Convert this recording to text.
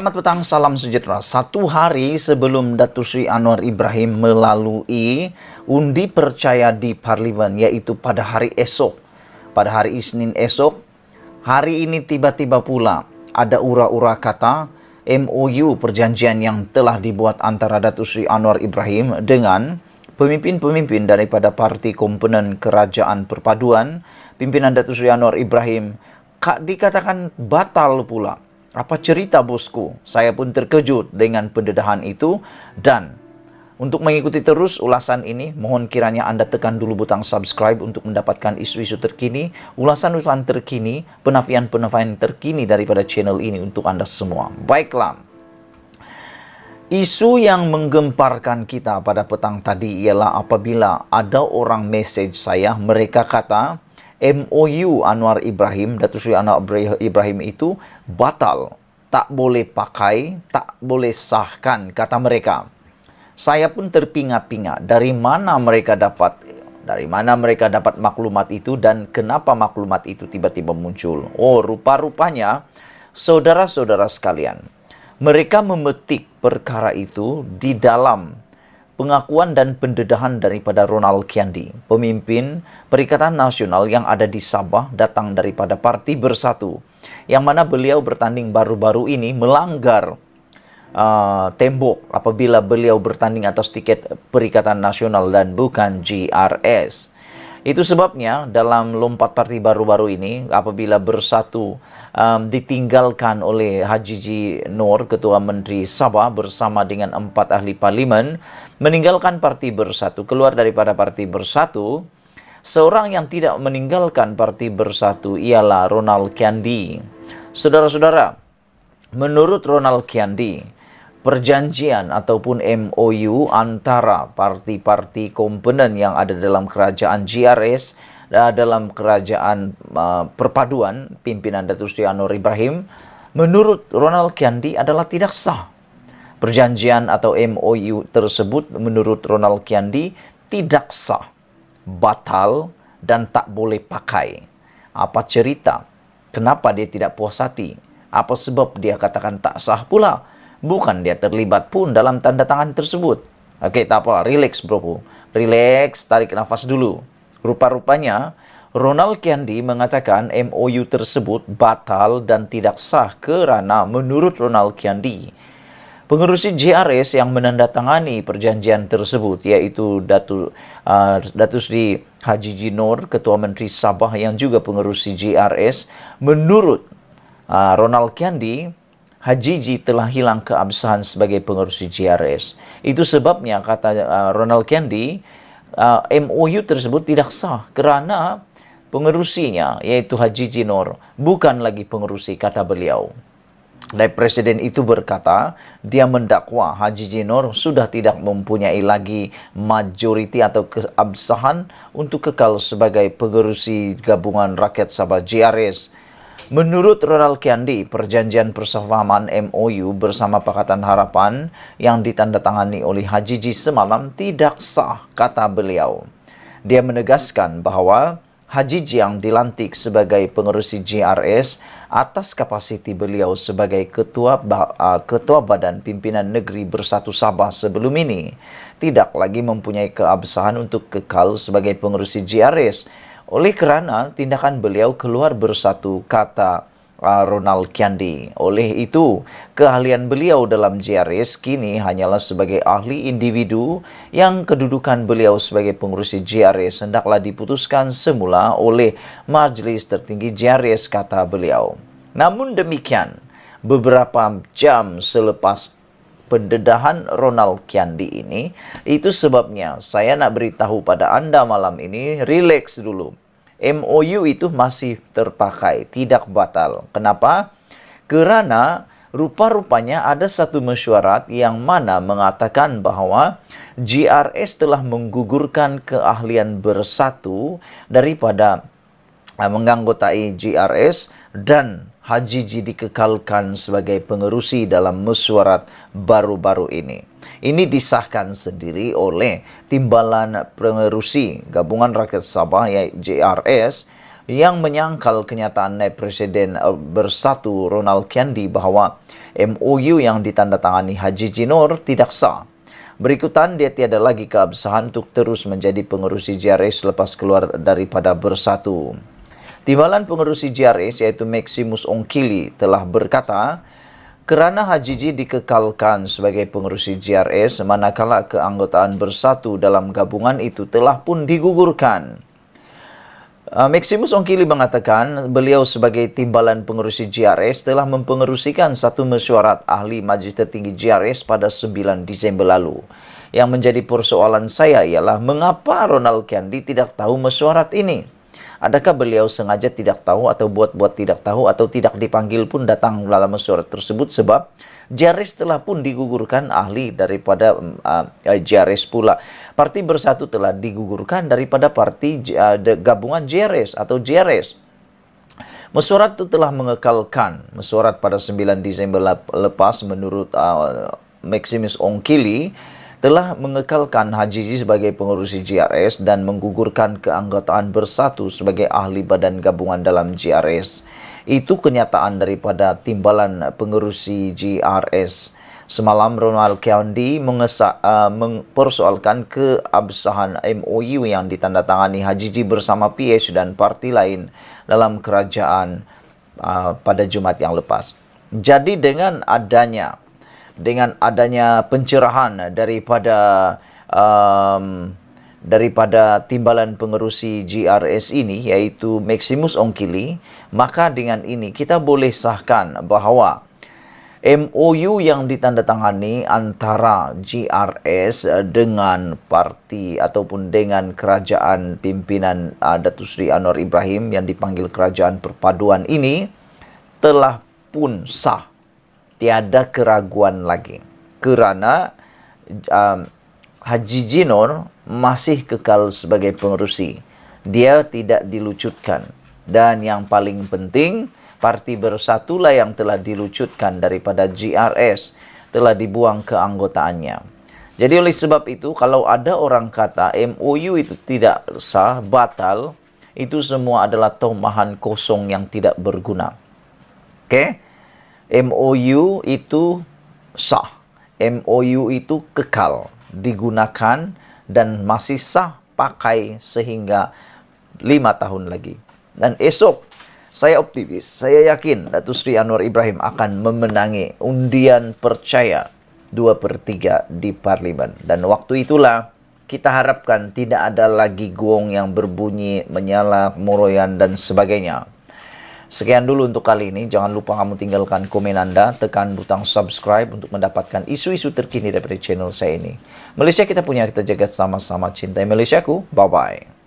Selamat petang, salam sejahtera. Satu hari sebelum Datuk Seri Anwar Ibrahim melalui undi percaya di Parlimen, yaitu pada hari esok, pada hari Isnin esok, hari ini tiba-tiba pula ada ura-ura kata MOU perjanjian yang telah dibuat antara Datuk Seri Anwar Ibrahim dengan pemimpin-pemimpin daripada parti komponen Kerajaan Perpaduan, pimpinan Datuk Seri Anwar Ibrahim, dikatakan batal pula. Apa cerita bosku? Saya pun terkejut dengan pendedahan itu, dan untuk mengikuti terus ulasan ini, mohon kiranya Anda tekan dulu butang subscribe untuk mendapatkan isu-isu terkini, ulasan-ulasan terkini, penafian-penafian terkini daripada channel ini untuk Anda semua. Baiklah. Isu yang menggemparkan kita pada petang tadi ialah apabila ada orang message saya, mereka kata MOU Anwar Ibrahim, Datuk Seri Anwar Ibrahim itu batal, tak boleh pakai, tak boleh sahkan, kata mereka. Saya pun terpinga-pinga dari mana mereka dapat maklumat itu dan kenapa maklumat itu tiba-tiba muncul. Oh, rupa-rupanya saudara-saudara sekalian, mereka memetik perkara itu di dalam pengakuan dan pendedahan daripada Ronald Kiandi, pemimpin Perikatan Nasional yang ada di Sabah, datang daripada Parti Bersatu, yang mana beliau bertanding baru-baru ini melanggar tembok apabila beliau bertanding atas tiket Perikatan Nasional dan bukan GRS. Itu sebabnya dalam lompat parti baru-baru ini, apabila Bersatu ditinggalkan oleh Haji G. Noor, Ketua Menteri Sabah bersama dengan 4 ahli parlimen, meninggalkan Parti Bersatu, keluar daripada Parti Bersatu. Seorang yang tidak meninggalkan Parti Bersatu ialah Ronald Kiandi. Saudara-saudara, menurut Ronald Kiandi, perjanjian ataupun MOU antara parti-parti komponen yang ada dalam kerajaan GRS, dalam kerajaan perpaduan pimpinan Datuk Seri Anwar Ibrahim, menurut Ronald Kiandi adalah tidak sah. Perjanjian atau MOU tersebut menurut Ronald Kiandi tidak sah, batal, dan tak boleh pakai. Apa cerita? Kenapa dia tidak puas hati? Apa sebab dia katakan tak sah pula? Bukan dia terlibat pun dalam tanda tangan tersebut. Okey, tak apa, relax bro. Relax, tarik nafas dulu. Rupa-rupanya Ronald Kiandi mengatakan MOU tersebut batal dan tidak sah kerana menurut Ronald Kiandi, pengerusi GRS yang menandatangani perjanjian tersebut, iaitu Datuk Seri Haji G. Noor, Ketua Menteri Sabah yang juga pengerusi GRS, menurut Ronald Kiandi, Haji G telah hilang keabsahan sebagai pengerusi GRS. Itu sebabnya, kata Ronald Kiandi, MOU tersebut tidak sah kerana pengerusinya, iaitu Haji G. Noor, bukan lagi pengerusi, kata beliau. Dan Presiden itu berkata, dia mendakwa Haji G. Noor sudah tidak mempunyai lagi majoriti atau keabsahan untuk kekal sebagai pengerusi Gabungan Rakyat Sabah GRS. Menurut Ronald Kiandi, perjanjian persefahaman MOU bersama Pakatan Harapan yang ditandatangani oleh Haji G semalam tidak sah, kata beliau. Dia menegaskan bahawa Haji G yang dilantik sebagai pengerusi GRS atas kapasiti beliau sebagai Ketua Badan Pimpinan Negeri Bersatu Sabah sebelum ini tidak lagi mempunyai keabsahan untuk kekal sebagai pengerusi GRS. Oleh kerana tindakan beliau keluar bersatu, kata Ronald Kiandi. Oleh itu, keahlian beliau dalam GRS kini hanyalah sebagai ahli individu yang kedudukan beliau sebagai pengurusi GRS hendaklah diputuskan semula oleh Majlis Tertinggi GRS, kata beliau. Namun demikian, beberapa jam selepas pendedahan Ronald Kiandi ini, itu sebabnya saya nak beritahu pada anda malam ini, relax dulu. MOU itu masih terpakai, tidak batal. Kenapa? Kerana rupa-rupanya ada satu mesyuarat yang mana mengatakan bahawa GRS telah menggugurkan keahlian Bersatu daripada menganggotai GRS, dan Haji G dikekalkan sebagai pengerusi dalam mesyuarat baru-baru ini. Ini disahkan sendiri oleh Timbalan Pengerusi Gabungan Rakyat Sabah, yaitu GRS, yang menyangkal kenyataan naib Presiden Bersatu Ronald Kiandi bahwa MOU yang ditandatangani Haji Jinor tidak sah. Berikutan, dia tiada lagi keabsahan untuk terus menjadi pengerusi JRS lepas keluar daripada Bersatu. Timbalan pengerusi JRS yaitu Maximus Ongkili telah berkata, kerana Haji Ji dikekalkan sebagai pengerusi JRS manakala keanggotaan Bersatu dalam gabungan itu telah pun digugurkan. Maximus Ongkili mengatakan beliau sebagai timbalan pengerusi JRS telah mempengerusikan satu mesyuarat ahli Majlis Tertinggi JRS pada 9 Disember lalu. Yang menjadi persoalan saya ialah mengapa Ronald Kiandi tidak tahu mesyuarat ini? Adakah beliau sengaja tidak tahu atau buat-buat tidak tahu atau tidak dipanggil pun datang dalam mesyuarat tersebut sebab JRS telah pun digugurkan ahli daripada JRS pula. Parti Bersatu telah digugurkan daripada parti gabungan JRS atau JRS. Mesyuarat itu telah mengekalkan. Mesyuarat pada 9 Disember lepas menurut Maximus Ongkili telah mengekalkan Haji Ji sebagai pengurusi JRS dan menggugurkan keanggotaan Bersatu sebagai ahli badan gabungan dalam JRS. Itu kenyataan daripada timbalan pengerusi JRS. Semalam Ronald Kiandi mempersoalkan keabsahan MOU yang ditandatangani Haji Ji bersama PH dan parti lain dalam kerajaan pada Jumat yang lepas. Jadi dengan adanya pencerahan daripada timbalan pengerusi JRS ini yaitu Maximus Ongkili, maka dengan ini kita boleh sahkan bahawa MOU yang ditandatangani antara JRS dengan parti ataupun dengan kerajaan pimpinan Datuk Seri Anwar Ibrahim yang dipanggil Kerajaan Perpaduan ini telah pun sah. Tiada keraguan lagi. Kerana Haji Jinor masih kekal sebagai pengerusi. Dia tidak dilucutkan. Dan yang paling penting, Parti Bersatulah yang telah dilucutkan daripada JRS, telah dibuang keanggotaannya. Jadi oleh sebab itu, kalau ada orang kata MOU itu tidak sah, batal, itu semua adalah tomahan kosong yang tidak berguna. Oke? MOU itu sah. MOU itu kekal, digunakan dan masih sah pakai sehingga 5 tahun lagi. Dan esok, saya optimis, saya yakin Datuk Seri Anwar Ibrahim akan memenangi undian percaya 2/3 di Parlimen. Dan waktu itulah kita harapkan tidak ada lagi gong yang berbunyi, menyala, moroyan dan sebagainya. Sekian dulu untuk kali ini. Jangan lupa kamu tinggalkan komen Anda, tekan butang subscribe untuk mendapatkan isu-isu terkini daripada channel saya ini. Malaysia kita punya, kita jaga sama-sama. Cintai Malaysiaku. Bye-bye.